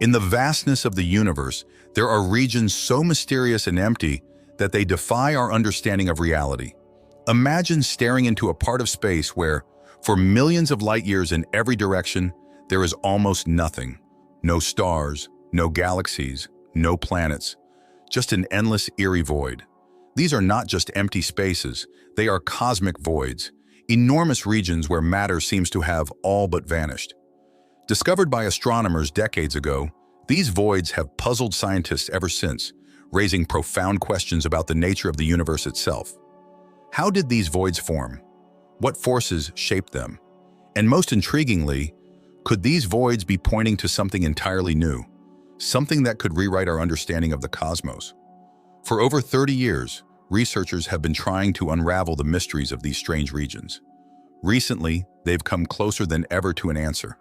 In the vastness of the universe, there are regions so mysterious and empty that they defy our understanding of reality. Imagine staring into a part of space where, for millions of light years in every direction, there is almost nothing. No stars, no galaxies, no planets, just an endless, eerie void. These are not just empty spaces, they are cosmic voids, enormous regions where matter seems to have all but vanished. Discovered by astronomers decades ago, these voids have puzzled scientists ever since, raising profound questions about the nature of the universe itself. How did these voids form? What forces shaped them? And most intriguingly, could these voids be pointing to something entirely new, something that could rewrite our understanding of the cosmos? For over 30 years, researchers have been trying to unravel the mysteries of these strange regions. Recently, they've come closer than ever to an answer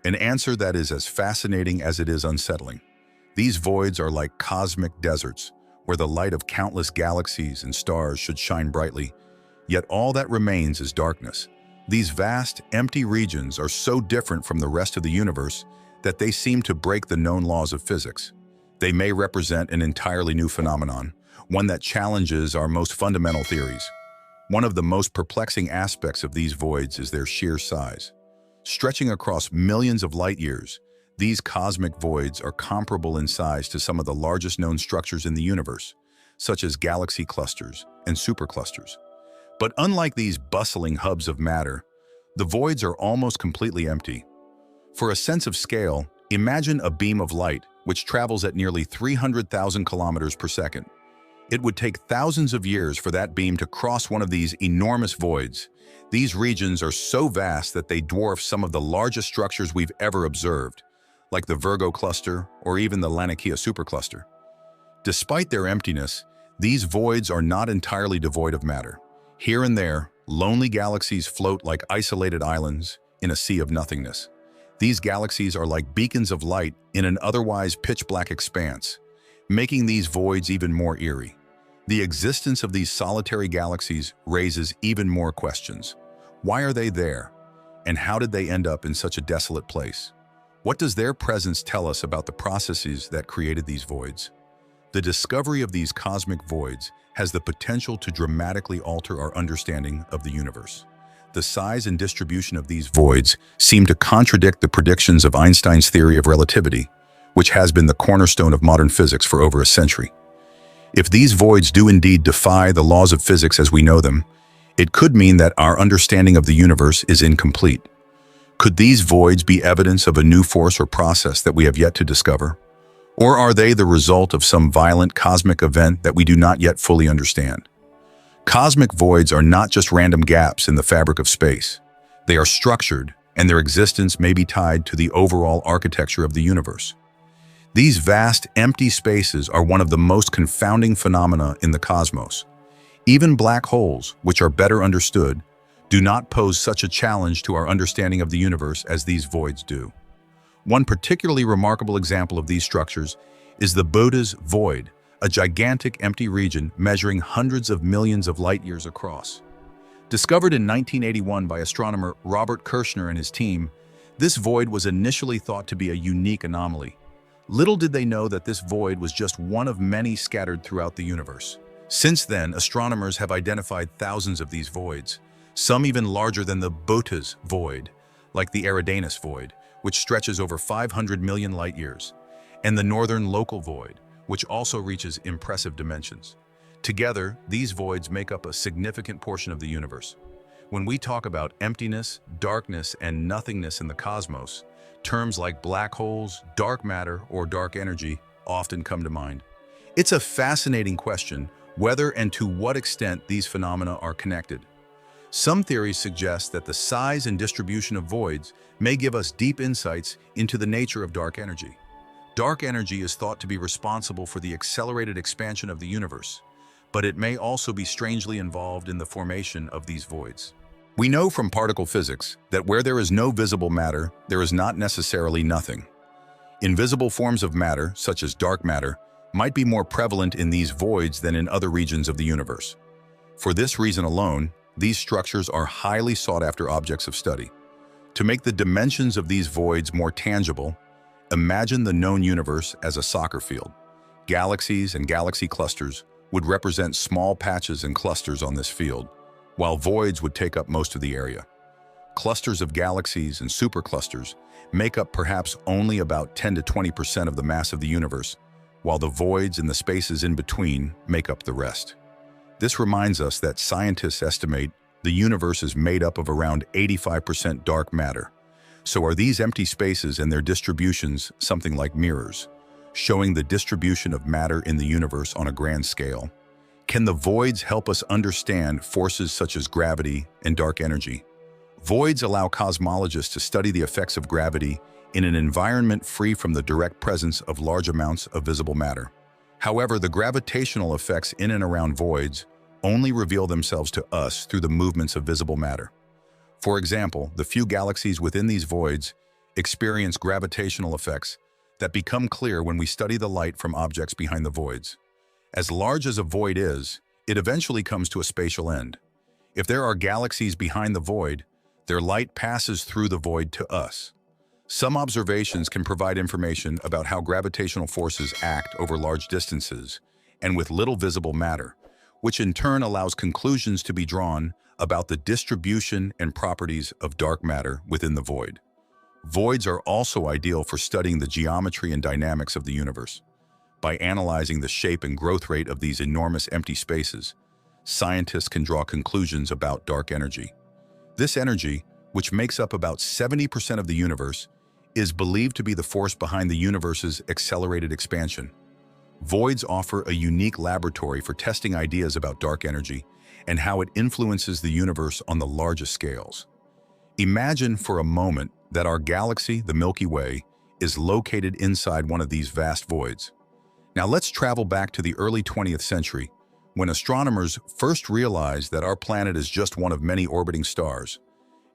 that is as fascinating as it is unsettling. These voids are like cosmic deserts, where the light of countless galaxies and stars should shine brightly, yet all that remains is darkness. These vast, empty regions are so different from the rest of the universe that they seem to break the known laws of physics. They may represent an entirely new phenomenon, one that challenges our most fundamental theories. One of the most perplexing aspects of these voids is their sheer size. Stretching across millions of light years, these cosmic voids are comparable in size to some of the largest known structures in the universe, such as galaxy clusters and superclusters. But unlike these bustling hubs of matter, the voids are almost completely empty. For a sense of scale, imagine a beam of light which travels at nearly 300,000 kilometers per second. It would take thousands of years for that beam to cross one of these enormous voids. These regions are so vast that they dwarf some of the largest structures we've ever observed, like the Virgo cluster or even the Laniakea supercluster. Despite their emptiness, these voids are not entirely devoid of matter. Here and there, lonely galaxies float like isolated islands in a sea of nothingness. These galaxies are like beacons of light in an otherwise pitch-black expanse, making these voids even more eerie. The existence of these solitary galaxies raises even more questions. Why are they there? And how did they end up in such a desolate place? What does their presence tell us about the processes that created these voids? The discovery of these cosmic voids has the potential to dramatically alter our understanding of the universe. The size and distribution of these voids seem to contradict the predictions of Einstein's theory of relativity, which has been the cornerstone of modern physics for over a century. If these voids do indeed defy the laws of physics as we know them, it could mean that our understanding of the universe is incomplete. Could these voids be evidence of a new force or process that we have yet to discover? Or are they the result of some violent cosmic event that we do not yet fully understand? Cosmic voids are not just random gaps in the fabric of space. They are structured, and their existence may be tied to the overall architecture of the universe. These vast, empty spaces are one of the most confounding phenomena in the cosmos. Even black holes, which are better understood, do not pose such a challenge to our understanding of the universe as these voids do. One particularly remarkable example of these structures is the Bode's void, a gigantic empty region measuring hundreds of millions of light years across. Discovered in 1981 by astronomer Robert Kirshner and his team, this void was initially thought to be a unique anomaly. Little did they know that this void was just one of many scattered throughout the universe. Since then, astronomers have identified thousands of these voids, some even larger than the Bode's void, like the Eridanus void, which stretches over 500 million light years, and the northern local void, which also reaches impressive dimensions. Together, these voids make up a significant portion of the universe. When we talk about emptiness, darkness, and nothingness in the cosmos, terms like black holes, dark matter, or dark energy often come to mind. It's a fascinating question whether and to what extent these phenomena are connected. Some theories suggest that the size and distribution of voids may give us deep insights into the nature of dark energy. Dark energy is thought to be responsible for the accelerated expansion of the universe, but it may also be strangely involved in the formation of these voids. We know from particle physics that where there is no visible matter, there is not necessarily nothing. Invisible forms of matter, such as dark matter, might be more prevalent in these voids than in other regions of the universe. For this reason alone, these structures are highly sought-after objects of study. To make the dimensions of these voids more tangible, Imagine the known universe as a soccer field. Galaxies and galaxy clusters would represent small patches and clusters on this field, while voids would take up most of the area. Clusters of galaxies and superclusters make up perhaps only about 10 to 20% of the mass of the universe, while the voids and the spaces in between make up the rest. This reminds us that scientists estimate the universe is made up of around 85% dark matter. So are these empty spaces and their distributions something like mirrors, showing the distribution of matter in the universe on a grand scale? Can the voids help us understand forces such as gravity and dark energy? Voids allow cosmologists to study the effects of gravity in an environment free from the direct presence of large amounts of visible matter. However, the gravitational effects in and around voids only reveal themselves to us through the movements of visible matter. For example, the few galaxies within these voids experience gravitational effects that become clear when we study the light from objects behind the voids. As large as a void is, it eventually comes to a spatial end. If there are galaxies behind the void, their light passes through the void to us. Some observations can provide information about how gravitational forces act over large distances and with little visible matter, which in turn allows conclusions to be drawn about the distribution and properties of dark matter within the void. Voids are also ideal for studying the geometry and dynamics of the universe. By analyzing the shape and growth rate of these enormous empty spaces, scientists can draw conclusions about dark energy. This energy, which makes up about 70% of the universe, is believed to be the force behind the universe's accelerated expansion. Voids offer a unique laboratory for testing ideas about dark energy and how it influences the universe on the largest scales. Imagine for a moment that our galaxy, the Milky Way, is located inside one of these vast voids. Now let's travel back to the early 20th century, when astronomers first realized that our planet is just one of many orbiting stars,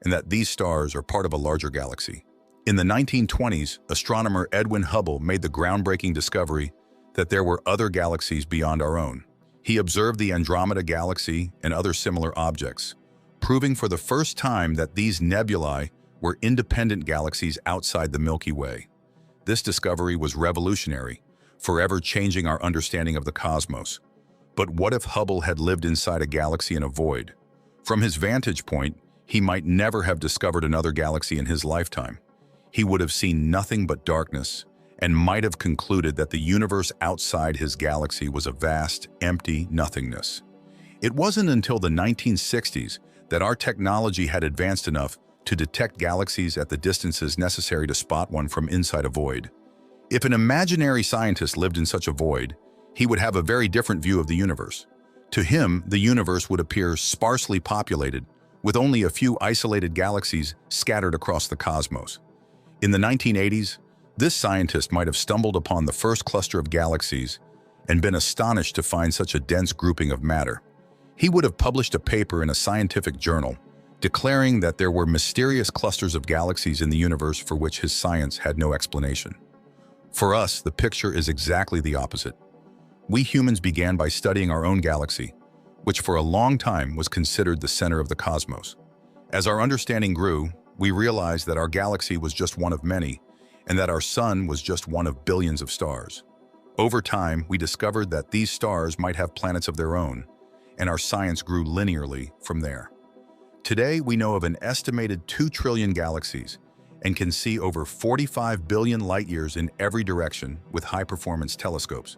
and that these stars are part of a larger galaxy. In the 1920s, astronomer Edwin Hubble made the groundbreaking discovery that there were other galaxies beyond our own. He observed the Andromeda Galaxy and other similar objects, proving for the first time that these nebulae were independent galaxies outside the Milky Way. This discovery was revolutionary, forever changing our understanding of the cosmos. But what if Hubble had lived inside a galaxy in a void? From his vantage point, he might never have discovered another galaxy in his lifetime. He would have seen nothing but darkness, and might have concluded that the universe outside his galaxy was a vast, empty nothingness. It wasn't until the 1960s that our technology had advanced enough to detect galaxies at the distances necessary to spot one from inside a void. If an imaginary scientist lived in such a void, he would have a very different view of the universe. To him, the universe would appear sparsely populated, with only a few isolated galaxies scattered across the cosmos. In the 1980s, this scientist might have stumbled upon the first cluster of galaxies and been astonished to find such a dense grouping of matter. He would have published a paper in a scientific journal, declaring that there were mysterious clusters of galaxies in the universe for which his science had no explanation. For us, the picture is exactly the opposite. We humans began by studying our own galaxy, which for a long time was considered the center of the cosmos. As our understanding grew, we realized that our galaxy was just one of many, and that our sun was just one of billions of stars. Over time, we discovered that these stars might have planets of their own, and our science grew linearly from there. Today, we know of an estimated 2 trillion galaxies and can see over 45 billion light-years in every direction with high-performance telescopes.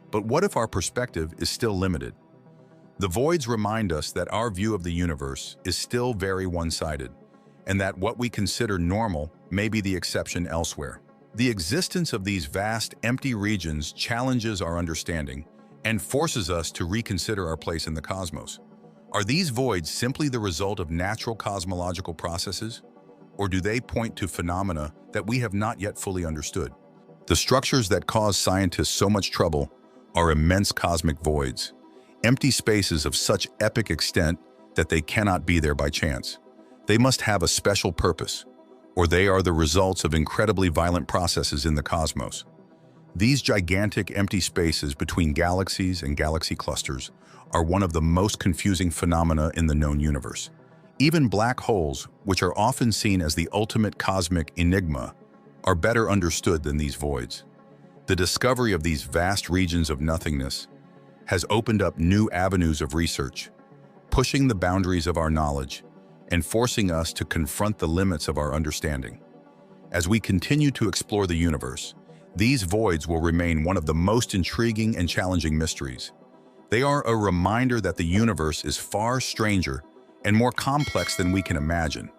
But what if our perspective is still limited? The voids remind us that our view of the universe is still very one-sided, and that what we consider normal may be the exception elsewhere. The existence of these vast, empty regions challenges our understanding and forces us to reconsider our place in the cosmos. Are these voids simply the result of natural cosmological processes, or do they point to phenomena that we have not yet fully understood? The structures that cause scientists so much trouble are immense cosmic voids, empty spaces of such epic extent that they cannot be there by chance. They must have a special purpose, or they are the results of incredibly violent processes in the cosmos. These gigantic empty spaces between galaxies and galaxy clusters are one of the most confusing phenomena in the known universe. Even black holes, which are often seen as the ultimate cosmic enigma, are better understood than these voids. The discovery of these vast regions of nothingness has opened up new avenues of research, pushing the boundaries of our knowledge and forcing us to confront the limits of our understanding. As we continue to explore the universe, these voids will remain one of the most intriguing and challenging mysteries. They are a reminder that the universe is far stranger and more complex than we can imagine,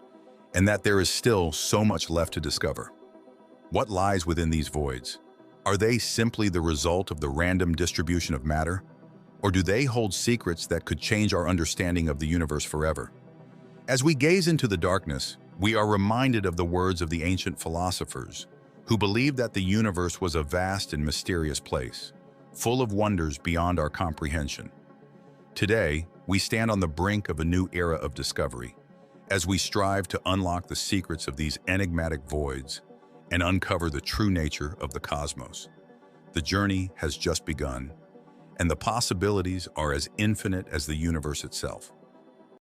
and that there is still so much left to discover. What lies within these voids? Are they simply the result of the random distribution of matter? Or do they hold secrets that could change our understanding of the universe forever? As we gaze into the darkness, we are reminded of the words of the ancient philosophers, who believed that the universe was a vast and mysterious place, full of wonders beyond our comprehension. Today, we stand on the brink of a new era of discovery, as we strive to unlock the secrets of these enigmatic voids and uncover the true nature of the cosmos. The journey has just begun, and the possibilities are as infinite as the universe itself.